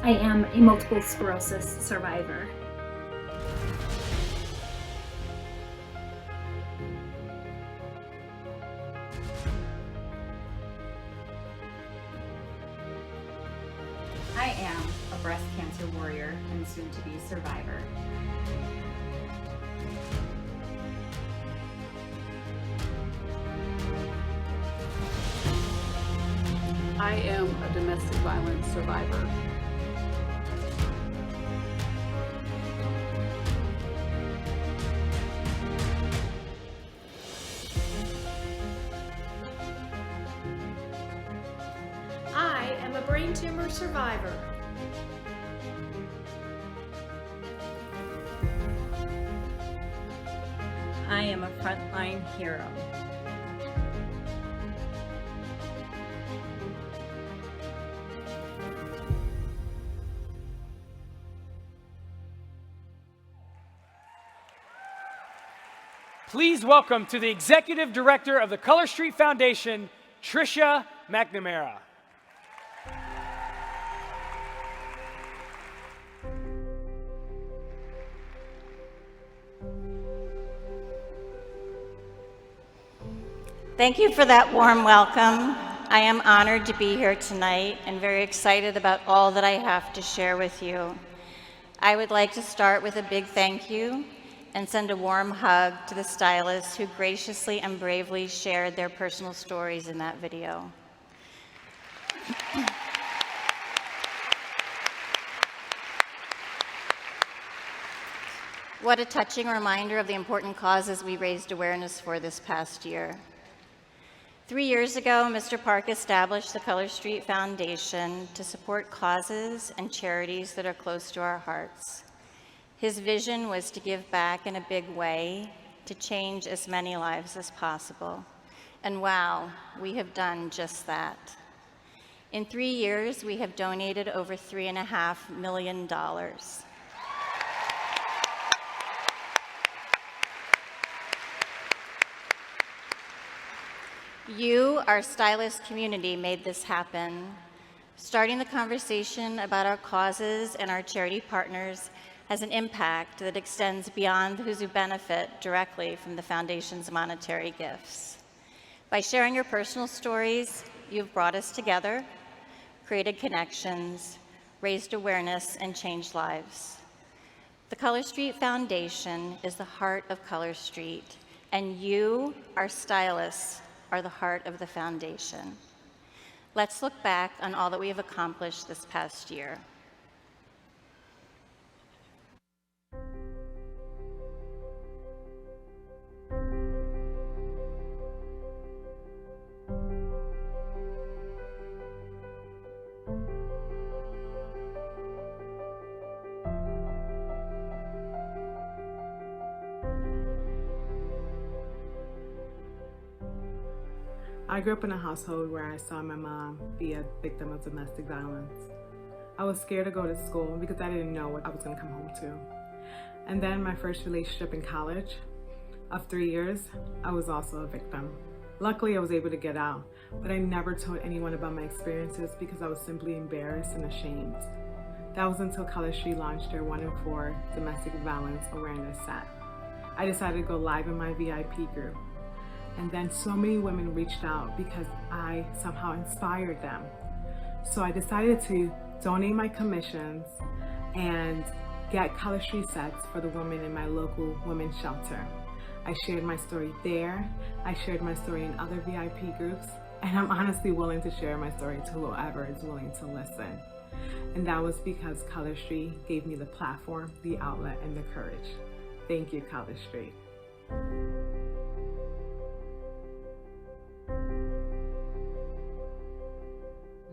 I am a multiple sclerosis survivor. I am a breast cancer warrior and soon-to-be survivor. I am a domestic violence survivor. I am a brain tumor survivor. I am a frontline hero. Please welcome to the Executive Director of the Color Street Foundation, Tricia McNamara. Thank you for that warm welcome. I am honored to be here tonight and very excited about all that I have to share with you. I would like to start with a big thank you and send a warm hug to the stylists who graciously and bravely shared their personal stories in that video. What a touching reminder of the important causes we raised awareness for this past year. 3 years ago, Mr. Park established the Color Street Foundation to support causes and charities that are close to our hearts. His vision was to give back in a big way, to change as many lives as possible. And wow, we have done just that. In 3 years, we have donated over $3.5 million. You, our stylist community, made this happen. Starting the conversation about our causes and our charity partners has an impact that extends beyond those who benefit directly from the Foundation's monetary gifts. By sharing your personal stories, you've brought us together, created connections, raised awareness, and changed lives. The Color Street Foundation is the heart of Color Street, and you, our stylists, are the heart of the foundation. Let's look back on all that we have accomplished this past year. I grew up in a household where I saw my mom be a victim of domestic violence. I was scared to go to school because I didn't know what I was going to come home to. And then my first relationship in college of 3 years, I was also a victim. Luckily, I was able to get out, but I never told anyone about my experiences because I was simply embarrassed and ashamed. That was until Color Street launched their 1 in 4 domestic violence awareness set. I decided to go live in my VIP group. And then so many women reached out because I somehow inspired them. So I decided to donate my commissions and get Color Street sets for the women in my local women's shelter. I shared my story there. I shared my story in other VIP groups. And I'm honestly willing to share my story to whoever is willing to listen. And that was because Color Street gave me the platform, the outlet, and the courage. Thank you, Color Street.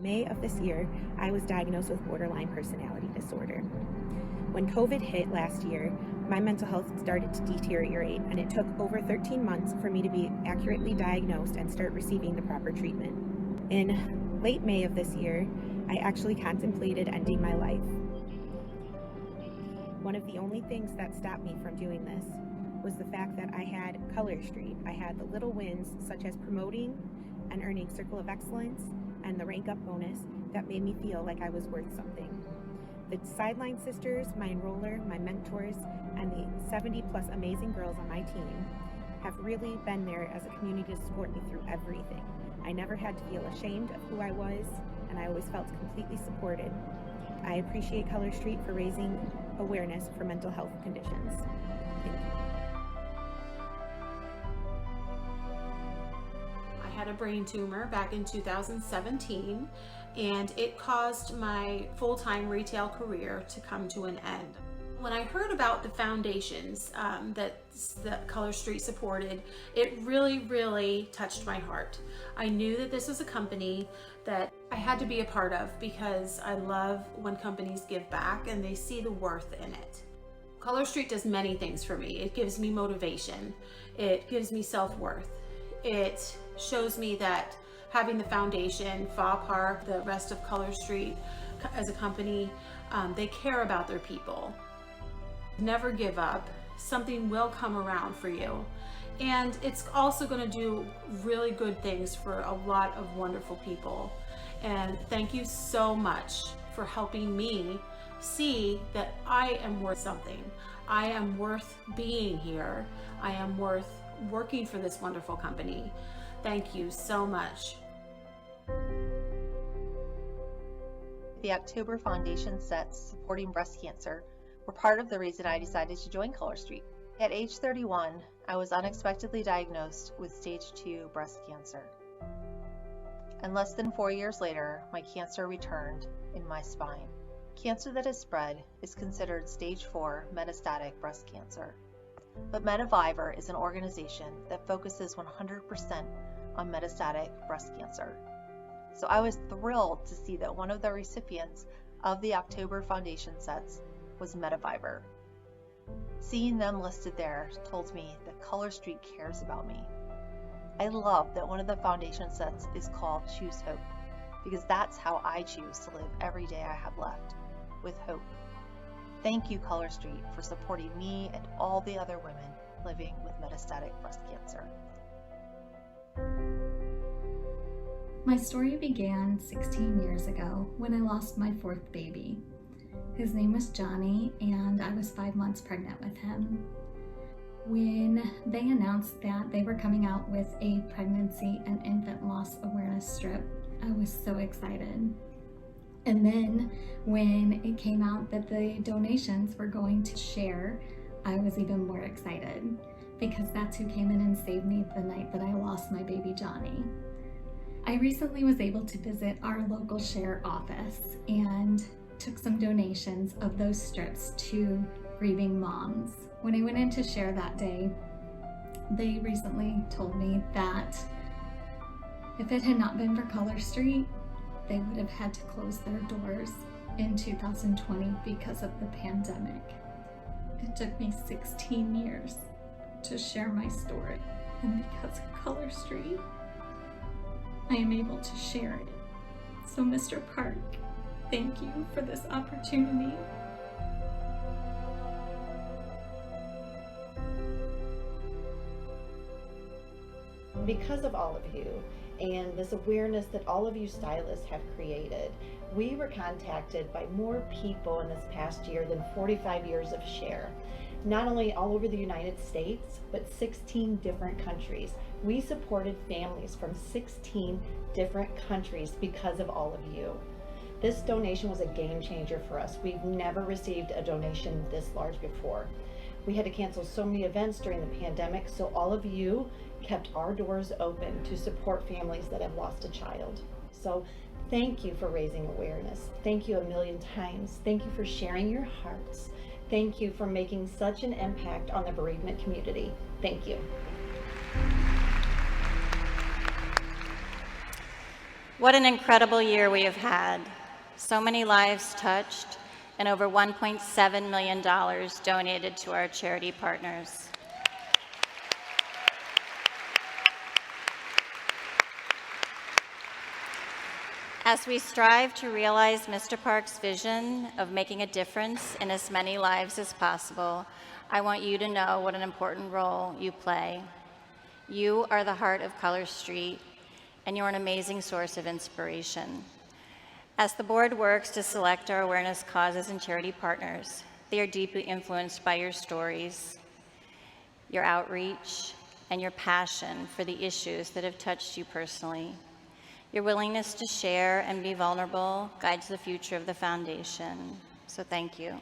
May of this year, I was diagnosed with borderline personality disorder. When COVID hit last year, my mental health started to deteriorate, and it took over 13 months for me to be accurately diagnosed and start receiving the proper treatment. In late May of this year, I actually contemplated ending my life. One of the only things that stopped me from doing this was the fact that I had Color Street. I had the little wins, such as promoting and earning Circle of Excellence and the rank up bonus that made me feel like I was worth something. The Sideline Sisters, my enroller, my mentors, and the 70-plus amazing girls on my team have really been there as a community to support me through everything. I never had to feel ashamed of who I was, and I always felt completely supported. I appreciate Color Street for raising awareness for mental health conditions. Thank you. I had a brain tumor back in 2017, and it caused my full-time retail career to come to an end. When I heard about the foundations that Color Street supported, it really touched my heart. I knew that this was a company that I had to be a part of because I love when companies give back and they see the worth in it. Color Street does many things for me. It gives me motivation. It gives me self-worth. It shows me that having the foundation, FAPAR, the rest of Color Street as a company, they care about their people. Never give up. Something will come around for you. And it's also going to do really good things for a lot of wonderful people. And thank you so much for helping me see that I am worth something. I am worth being here. I am worth working for this wonderful company. Thank you so much. The October Foundation sets supporting breast cancer were part of the reason I decided to join Color Street. At age 31, I was unexpectedly diagnosed with stage 2 breast cancer. And less than 4 years later, my cancer returned in my spine. Cancer that has spread is considered stage 4 metastatic breast cancer. But Mediviver is an organization that focuses 100% on metastatic breast cancer. So I was thrilled to see that one of the recipients of the October Foundation sets was Mediviver. Seeing them listed there told me that Color Street cares about me. I love that one of the foundation sets is called Choose Hope, because that's how I choose to live every day I have left, with hope. Thank you, Color Street, for supporting me and all the other women living with metastatic breast cancer. My story began 16 years ago when I lost my 4th baby. His name was Johnny, and I was 5 months pregnant with him. When they announced that they were coming out with a pregnancy and infant loss awareness strip, I was so excited. And then when it came out that the donations were going to share, I was even more excited, because that's who came in and saved me the night that I lost my baby Johnny. I recently was able to visit our local share office and took some donations of those strips to grieving moms. When I went in to share that day, they recently told me that if it had not been for Color Street, they would have had to close their doors in 2020 because of the pandemic. It took me 16 years to share my story, and because of Color Street, I am able to share it. So Mr. Park, thank you for this opportunity. Because of all of you and this awareness that all of you stylists have created, we were contacted by more people in this past year than 45 years of share. Not only all over the United States, but 16 different countries. We supported families from 16 different countries because of all of you. This donation was a game changer for us. We've never received a donation this large before. We had to cancel so many events during the pandemic, so all of you kept our doors open to support families that have lost a child. So thank you for raising awareness. Thank you a million times. Thank you for sharing your hearts. Thank you for making such an impact on the bereavement community. Thank you. What an incredible year we have had. So many lives touched and over $1.7 million donated to our charity partners. As we strive to realize Mr. Park's vision of making a difference in as many lives as possible, I want you to know what an important role you play. You are the heart of Color Street, and you're an amazing source of inspiration. As the board works to select our awareness causes and charity partners, they are deeply influenced by your stories, your outreach, and your passion for the issues that have touched you personally. Your willingness to share and be vulnerable guides the future of the foundation. So thank you.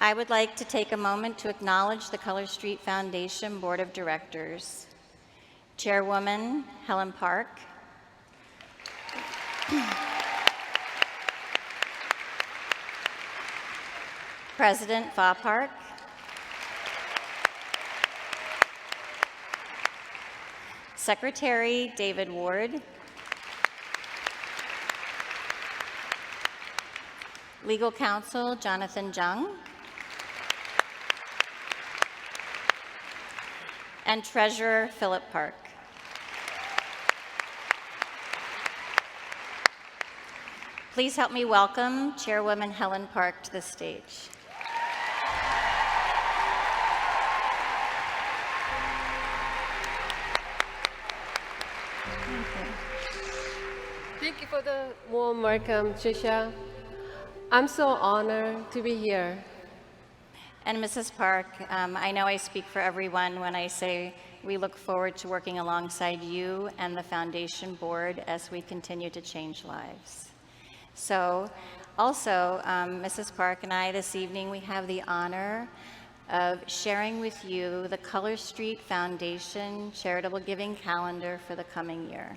I would like to take a moment to acknowledge the Color Street Foundation Board of Directors. Chairwoman Helen Park, President Fa Park, Secretary David Ward, Legal Counsel Jonathan Jung, and Treasurer Philip Park. Please help me welcome Chairwoman Helen Park to the stage. Thank you for the warm welcome, Tricia. I'm so honored to be here. And Mrs. Park, I know I speak for everyone when I say we look forward to working alongside you and the Foundation Board as we continue to change lives. So also, Mrs. Park and I this evening, we have the honor of sharing with you the Color Street Foundation Charitable Giving Calendar for the coming year.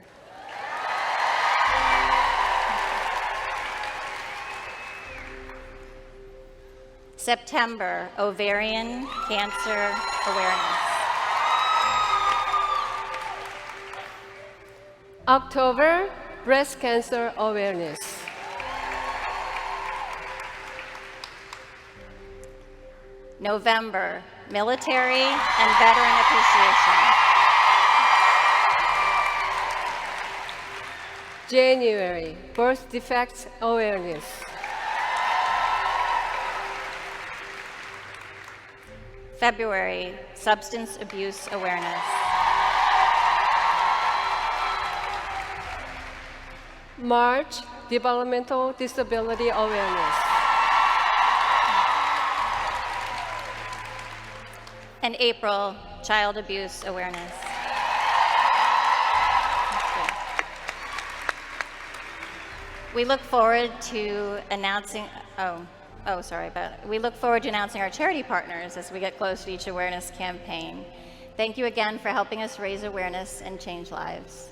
September, Ovarian Cancer Awareness. October, Breast Cancer Awareness. November, Military and Veteran Appreciation. January, Birth Defects Awareness. February, Substance Abuse Awareness. March, Developmental Disability Awareness. And April, Child Abuse Awareness. We look forward to announcing, we look forward to announcing our charity partners as we get close to each awareness campaign. Thank you again for helping us raise awareness and change lives.